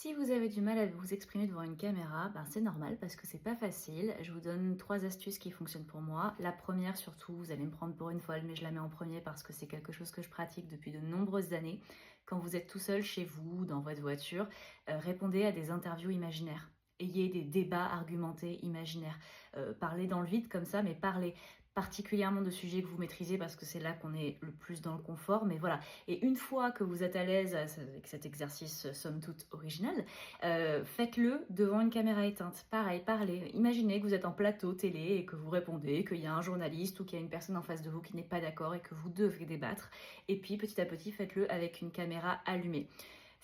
Si vous avez du mal à vous exprimer devant une caméra, ben c'est normal parce que c'est pas facile. Je vous donne 3 astuces qui fonctionnent pour moi. La première, surtout, vous allez me prendre pour une folle, mais je la mets en premier parce que c'est quelque chose que je pratique depuis de nombreuses années. Quand vous êtes tout seul chez vous, dans votre voiture, répondez à des interviews imaginaires. Ayez des débats argumentés imaginaires. Parlez dans le vide comme ça, mais parlez particulièrement de sujets que vous maîtrisez parce que c'est là qu'on est le plus dans le confort. Mais voilà, et une fois que vous êtes à l'aise avec cet exercice somme toute original, faites-le devant une caméra éteinte. Pareil, parlez. Imaginez que vous êtes en plateau télé et que vous répondez, qu'il y a un journaliste ou qu'il y a une personne en face de vous qui n'est pas d'accord et que vous devez débattre. Et puis petit à petit, faites-le avec une caméra allumée.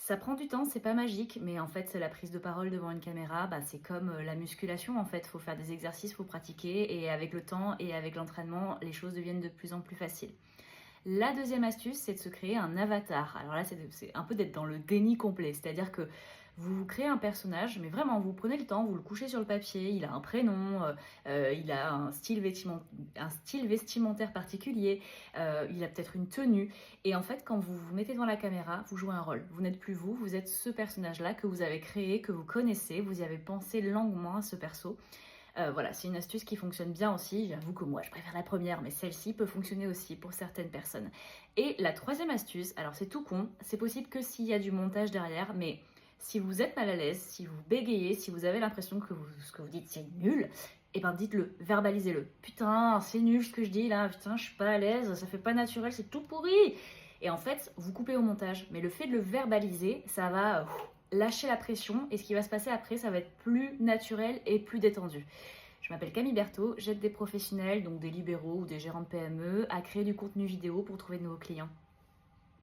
Ça prend du temps, c'est pas magique, mais en fait, c'est la prise de parole devant une caméra, c'est comme la musculation en fait. Faut faire des exercices, faut pratiquer, et avec le temps et avec l'entraînement, les choses deviennent de plus en plus faciles. La deuxième astuce, c'est de se créer un avatar. Alors là, c'est un peu d'être dans le déni complet. C'est-à-dire que vous créez un personnage, mais vraiment, vous prenez le temps, vous le couchez sur le papier, il a un prénom, il a un style vestimentaire particulier, il a peut-être une tenue. Et en fait, quand vous vous mettez devant la caméra, vous jouez un rôle. Vous n'êtes plus vous, vous êtes ce personnage-là que vous avez créé, que vous connaissez, vous y avez pensé longuement à ce perso. Voilà, c'est une astuce qui fonctionne bien aussi. J'avoue que moi, je préfère la première, mais celle-ci peut fonctionner aussi pour certaines personnes. Et la troisième astuce, alors c'est tout con, c'est possible que s'il y a du montage derrière, mais si vous êtes mal à l'aise, si vous bégayez, si vous avez l'impression que ce que vous dites c'est nul, eh ben dites-le, verbalisez-le. Putain, c'est nul ce que je dis là, putain, je suis pas à l'aise, ça fait pas naturel, c'est tout pourri. Et en fait, vous coupez au montage, mais le fait de le verbaliser, ça va lâcher la pression, et ce qui va se passer après, ça va être plus naturel et plus détendu. Je m'appelle Camille Berthaud, j'aide des professionnels, donc des libéraux ou des gérants de PME, à créer du contenu vidéo pour trouver de nouveaux clients.